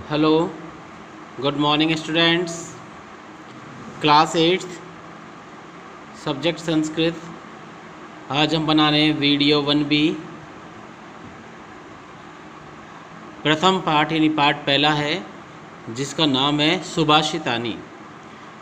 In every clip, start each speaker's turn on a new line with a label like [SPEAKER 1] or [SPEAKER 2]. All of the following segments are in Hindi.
[SPEAKER 1] Hello, good morning students. Class 8th subject Sanskrit. आज हम बना रहे हैं वीडियो 1B, प्रथम पाठ यानी पाठ पहला है जिसका नाम है सुभाषितानी।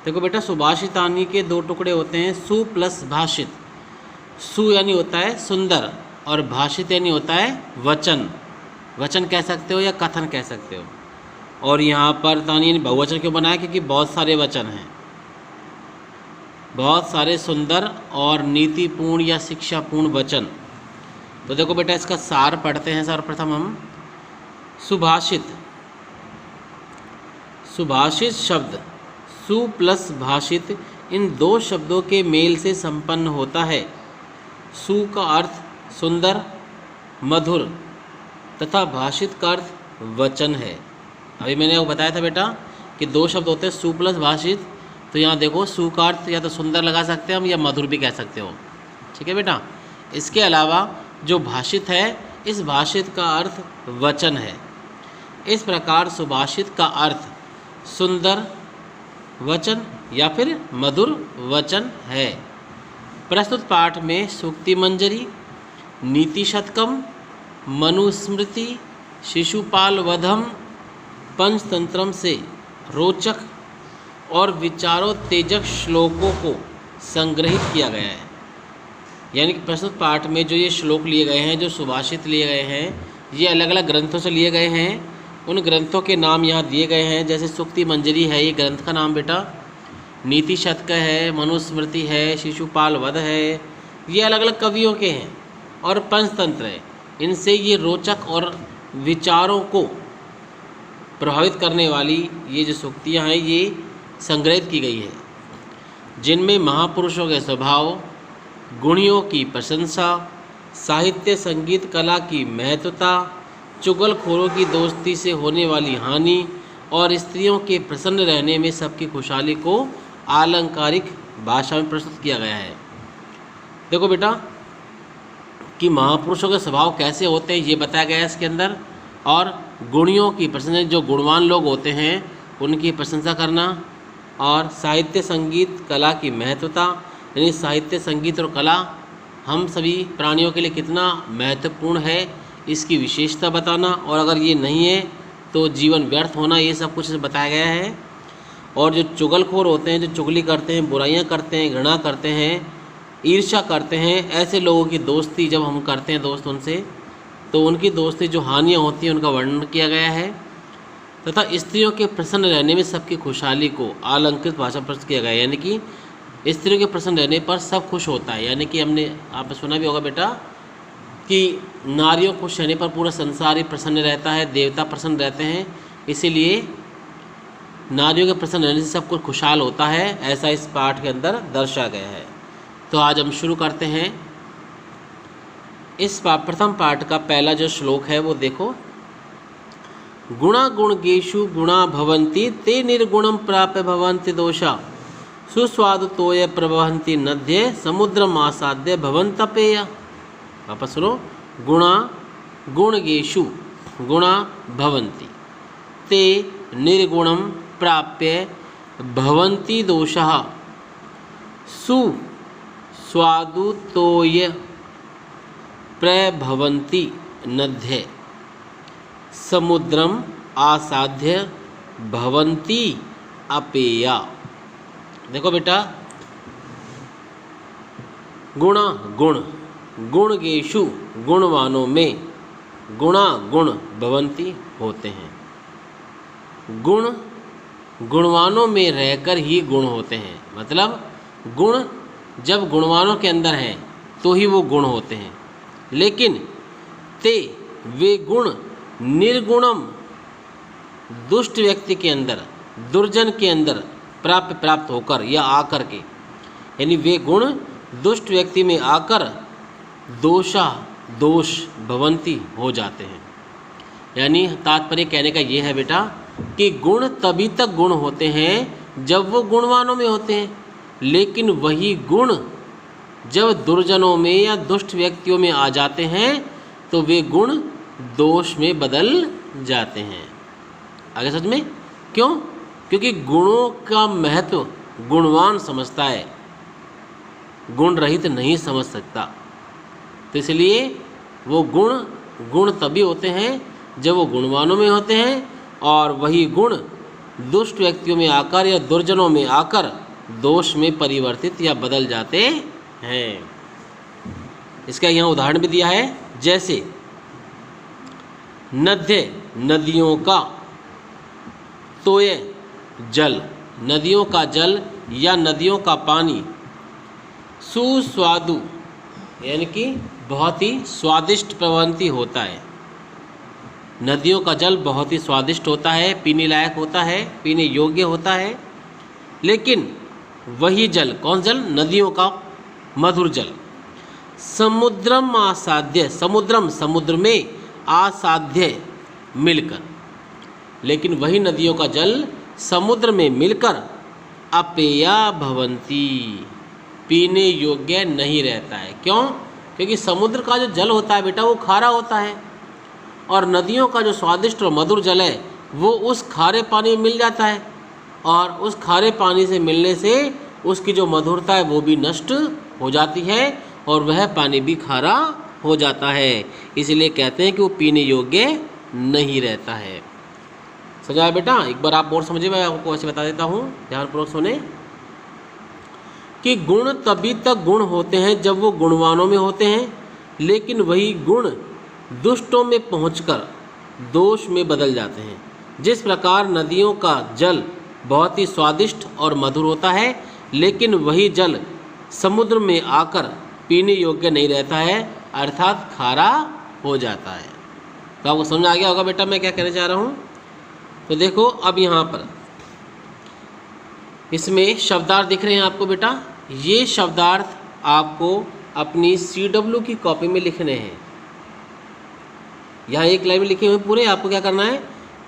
[SPEAKER 1] देखो बेटा, सुभाषितानी के दो टुकड़े होते हैं, सु प्लस भाषित। सु यानी होता है सुंदर और भाषित यानी होता है वचन। वचन कह सकते हो या कथन कह सकते हो। और यहाँ पर तानी यानी बहुवचन क्यों बनाया? क्योंकि बहुत सारे वचन हैं, बहुत सारे सुंदर और नीतिपूर्ण या शिक्षापूर्ण वचन। तो देखो बेटा, इसका सार पढ़ते हैं। सर्वप्रथम हम सुभाषित। सुभाषित शब्द सु प्लस भाषित, इन दो शब्दों के मेल से संपन्न होता है। सु का अर्थ सुंदर, मधुर तथा भाषित का अर्थ वचन है। अभी मैंने आपको बताया था बेटा कि दो शब्द होते हैं सु प्लस भाषित। तो यहाँ देखो, सु का अर्थ या तो सुंदर लगा सकते हैं हम या मधुर भी कह सकते हो। ठीक है बेटा। इसके अलावा जो भाषित है, इस भाषित का अर्थ वचन है। इस प्रकार सुभाषित का अर्थ सुंदर वचन या फिर मधुर वचन है। प्रस्तुत पाठ में सूक्ति मंजरी, नीति शतकम, मनुस्मृति, शिशुपाल वधम, पंचतंत्रम से रोचक और विचारोत्तेजक श्लोकों को संग्रहित किया गया है। यानी कि प्रस्तुत पाठ में जो ये श्लोक लिए गए हैं, जो सुभाषित लिए गए हैं, ये अलग अलग ग्रंथों से लिए गए हैं। उन ग्रंथों के नाम यहाँ दिए गए हैं। जैसे सूक्ति मंजरी है, ये ग्रंथ का नाम बेटा। नीति शतक है, मनुस्मृति है, शिशुपाल वध है, ये अलग अलग कवियों के हैं। और पंचतंत्र है, इनसे ये रोचक और विचारों को प्रभावित करने वाली ये जो सूक्तियाँ हैं, ये संग्रहित की गई है, जिनमें महापुरुषों के स्वभाव, गुणियों की प्रशंसा, साहित्य संगीत कला की महत्वता, चुगलखोरों की दोस्ती से होने वाली हानि और स्त्रियों के प्रसन्न रहने में सबकी खुशहाली को आलंकारिक भाषा में प्रस्तुत किया गया है। देखो बेटा कि महापुरुषों के स्वभाव कैसे होते हैं ये बताया गया है इसके अंदर। और गुणियों की प्रशंसा, जो गुणवान लोग होते हैं उनकी प्रशंसा करना। और साहित्य संगीत कला की महत्वता, यानी साहित्य संगीत और कला हम सभी प्राणियों के लिए कितना महत्वपूर्ण है, इसकी विशेषता बताना। और अगर ये नहीं है तो जीवन व्यर्थ होना, ये सब कुछ बताया गया है। और जो चुगलखोर होते हैं, जो चुगली करते हैं, बुराइयां करते हैं, घृणा करते हैं, ईर्ष्या करते हैं, ऐसे लोगों की दोस्ती जब हम करते हैं दोस्त उनसे, तो उनकी दोस्ती जो हानियाँ होती हैं उनका वर्णन किया गया है। तथा स्त्रियों के प्रसन्न रहने में सबकी खुशहाली को अलंकृत भाषा प्रस्तुत किया गया है। यानी कि स्त्रियों के प्रसन्न रहने पर सब खुश होता है। यानी कि हमने आपने सुना भी होगा बेटा कि नारियों खुश रहने पर पूरा संसार ही प्रसन्न रहता है, देवता प्रसन्न रहते हैं। इसीलिए नारियों के प्रसन्न रहने से सब कुछ खुशहाल होता है, ऐसा इस पाठ के अंदर दर्शाया गया है। तो आज हम शुरू करते हैं। इस प्रथम पाठ का पहला जो श्लोक है वो देखो। गुणा गुणगेषु गुणा भवन्ति ते निर्गुणम प्राप्य भवन्ति दोषा सुस्वादुतोय प्रवहन्ति नद्ये समुद्रम आसाद्य भवन्तपेय। वापस सुनो। गुणा गुणगेषु गुणा भवन्ति ते निर्गुणम प्राप्य भवन्ति दोषः सुस्वादुतोय प्रभवन्ति नद्ये समुद्रम आसाद्य भवन्ति अपेया। देखो बेटा, गुणा गुण, गुणगेषु गुणवानों में, गुणा गुण भवन्ति होते हैं। गुण गुणवानों में रहकर ही गुण होते हैं। मतलब गुण जब गुणवानों के अंदर हैं तो ही वो गुण होते हैं। लेकिन ते वे गुण निर्गुणम दुष्ट व्यक्ति के अंदर, दुर्जन के अंदर प्राप्त होकर या आकर के, यानी वे गुण दुष्ट व्यक्ति में आकर दोष भवंती हो जाते हैं। यानी तात्पर्य कहने का ये है बेटा कि गुण तभी तक गुण होते हैं जब वो गुणवानों में होते हैं। लेकिन वही गुण जब दुर्जनों में या दुष्ट व्यक्तियों में आ जाते हैं तो वे गुण दोष में बदल जाते हैं। आगे समझ में? क्यों? क्योंकि गुणों का महत्व गुणवान समझता है, गुण रहित नहीं समझ सकता। तो इसलिए वो गुण तभी होते हैं जब वो गुणवानों में होते हैं, और वही गुण दुष्ट व्यक्तियों में आकर या दुर्जनों में आकर दोष में परिवर्तित या बदल जाते हैं। इसका यहाँ उदाहरण भी दिया है, जैसे नद्य नदियों का, तोय जल नदियों का जल या नदियों का पानी, सुस्वादु यानी कि बहुत ही स्वादिष्ट प्रवृत्ति होता है। नदियों का जल बहुत ही स्वादिष्ट होता है, पीने लायक होता है, पीने योग्य होता है। लेकिन वही जल, कौन जल? नदियों का मधुर जल, समुद्रम आसाध्य, समुद्र में आसाध्य मिलकर, लेकिन वही नदियों का जल समुद्र में मिलकर अपेया भवंती, पीने योग्य नहीं रहता है। क्यों? क्योंकि समुद्र का जो जल होता है बेटा वो खारा होता है, और नदियों का जो स्वादिष्ट और मधुर जल है वो उस खारे पानी में मिल जाता है, और उस खारे पानी से मिलने से उसकी जो मधुरता है वो भी नष्ट हो जाती है, और वह पानी भी खारा हो जाता है। इसलिए कहते हैं कि वो पीने योग्य नहीं रहता है। समझा बेटा? एक बार आप और समझिए, मैं आपको ऐसे बता देता हूँ, ध्यानपूर्वक सुने कि गुण तभी तक गुण होते हैं जब वो गुणवानों में होते हैं, लेकिन वही गुण दुष्टों में पहुंचकर दोष में बदल जाते हैं। जिस प्रकार नदियों का जल बहुत ही स्वादिष्ट और मधुर होता है, लेकिन वही जल समुद्र में आकर पीने योग्य नहीं रहता है, अर्थात खारा हो जाता है। तो आपको समझ आ गया होगा बेटा मैं क्या कहना चाह रहा हूँ? तो देखो अब यहाँ पर इसमें शब्दार्थ दिख रहे हैं आपको बेटा। ये शब्दार्थ आपको अपनी CW की कॉपी में लिखने हैं। यहाँ एक लाइन में लिखे हुए पूरे, आपको क्या करना है?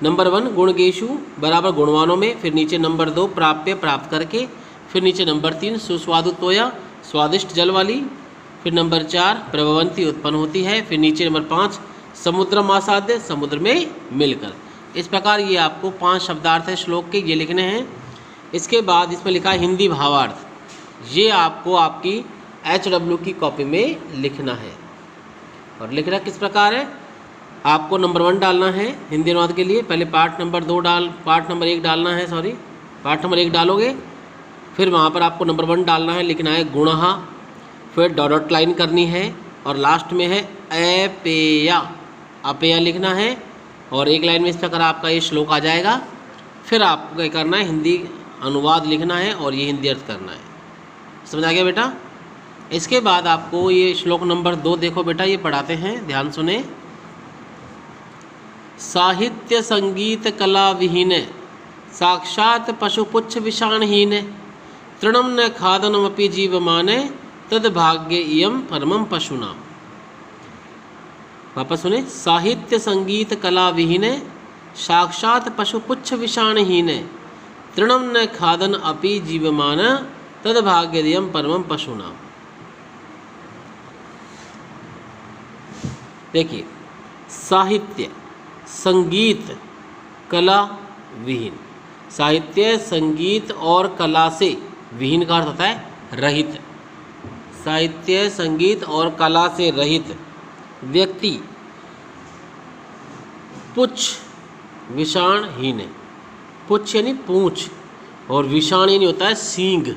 [SPEAKER 1] नंबर 1 गुणगेशु बराबर गुणवानों में, फिर नीचे नंबर 2 प्राप्य प्राप्त करके, फिर नीचे नंबर 3 सुस्वादु तोया स्वादिष्ट जल वाली, फिर नंबर 4 प्रभवंती उत्पन्न होती है, फिर नीचे नंबर 5 समुद्रम आसाध्य समुद्र में मिलकर। इस प्रकार ये आपको 5 शब्दार्थ है श्लोक के, ये लिखने हैं। इसके बाद इसमें लिखा है हिंदी भावार्थ, ये आपको आपकी HW की कॉपी में लिखना है। और लिखना किस प्रकार है? आपको नंबर 1 डालना है हिंदी अनुवाद के लिए, पहले पार्ट नंबर 1 डालना है, पार्ट नंबर 1 डालोगे, फिर वहाँ पर आपको नंबर 1 डालना है, लिखना है गुणः, फिर डॉट लाइन करनी है, और लास्ट में है अपेया, अपेया लिखना है, और एक लाइन में इस प्रकार आपका ये श्लोक आ जाएगा। फिर आपको क्या करना है? हिंदी अनुवाद लिखना है और ये हिंदी अर्थ करना है। समझ आ गया बेटा? इसके बाद आपको ये श्लोक नंबर 2 देखो बेटा, ये पढ़ाते हैं, ध्यान सुने। साहित्य संगीत कला विहीन साक्षात पशुपुच्छ विषाणहीन तृणम न खादनमपि जीवमाने तद भाग्य इयम परमम पशुना। वापस सुने। साहित्य संगीत कला विहीन साक्षात पशुपुच्छ विषाणहीन तृणम न खादन अपि जीवमान तद भाग्य इयम परमम पशुना। देखिए, साहित्य संगीत कला विहीन, साहित्य संगीत और कला से, विहीन का अर्थ होता है रहित, साहित्य संगीत और कला से रहित व्यक्ति पुच्छ विषाणहीन, पुच्छ यानी पूंछ और विषाण यानी होता है सींग,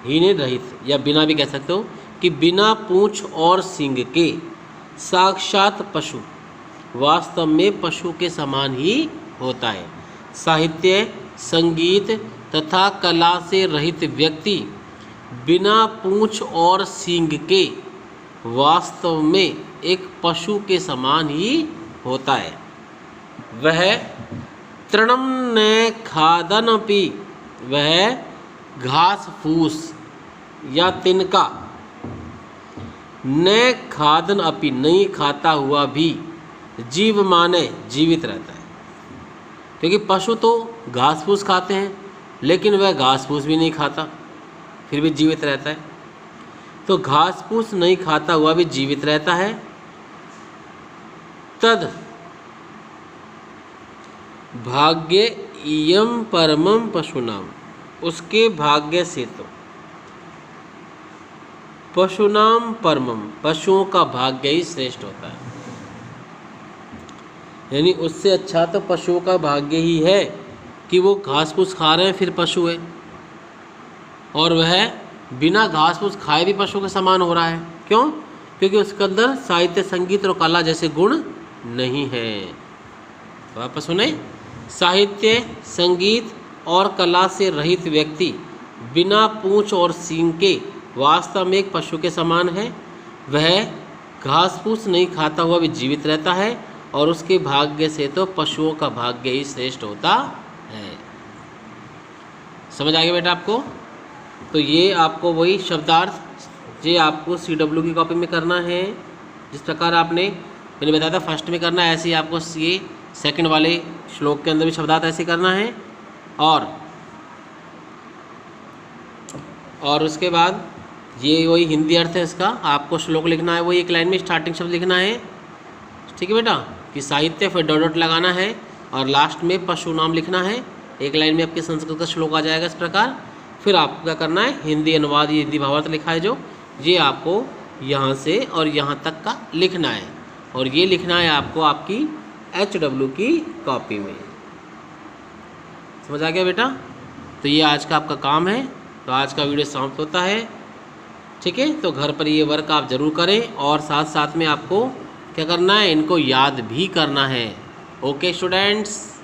[SPEAKER 1] हीन रहित या बिना भी कह सकते हो कि बिना पूंछ और सींग के साक्षात पशु, वास्तव में पशु के समान ही होता है। साहित्य संगीत तथा कला से रहित व्यक्ति बिना पूंछ और सींग के वास्तव में एक पशु के समान ही होता है। वह तृणम न खादनपि, वह घास फूस या तिनका, न खादन अपि नहीं खाता हुआ भी, जीव माने जीवित रहता है। क्योंकि पशु तो घास फूस खाते हैं, लेकिन वह घास फूस भी नहीं खाता, फिर भी जीवित रहता है। तो घास फूस नहीं खाता हुआ भी जीवित रहता है। तद भाग्य इयम परमम पशुनाम, उसके भाग्य से तो पशुनाम परमम, पशुओं का भाग्य ही श्रेष्ठ होता है। यानी उससे अच्छा तो पशुओं का भाग्य ही है कि वो घास फूस खा रहे हैं फिर पशु है, और वह बिना घास फूस खाए भी पशु के समान हो रहा है। क्यों? क्योंकि उसके अंदर साहित्य, संगीत और कला जैसे गुण नहीं है। वापस सुने, साहित्य, संगीत और कला से रहित व्यक्ति बिना पूंछ और सींग के वास्तव में एक पशु के समान है। वह घास फूस नहीं खाता हुआ भी जीवित रहता है, और उसके भाग्य से तो पशुओं का भाग्य ही श्रेष्ठ होता है। समझ आ गया बेटा आपको? तो ये आपको वही शब्दार्थ ये आपको CW की कॉपी में करना है, जिस प्रकार मैंने बताया था फर्स्ट में करना है, ऐसे ही आपको ये सेकंड वाले श्लोक के अंदर भी शब्दार्थ ऐसे करना है। और उसके बाद ये वही हिंदी अर्थ है इसका, आपको श्लोक लिखना है, वही एक लाइन में स्टार्टिंग शब्द लिखना है। ठीक है बेटा, कि साहित्य फिर डॉट डॉट लगाना है और लास्ट में पशु नाम लिखना है। एक लाइन में आपके संस्कृत का श्लोक आ जाएगा इस प्रकार। फिर आपको क्या करना है, हिंदी अनुवाद, ये हिंदी भावार्थ लिखा है जो, ये आपको यहाँ से और यहाँ तक का लिखना है, और ये लिखना है आपको आपकी HW की कॉपी में। समझ आ गया बेटा? तो ये आज का आपका काम है। तो आज का वीडियो समाप्त होता है। ठीक है, तो घर पर ये वर्क आप ज़रूर करें, और साथ साथ में आपको क्या करना है, इनको याद भी करना है। Okay students.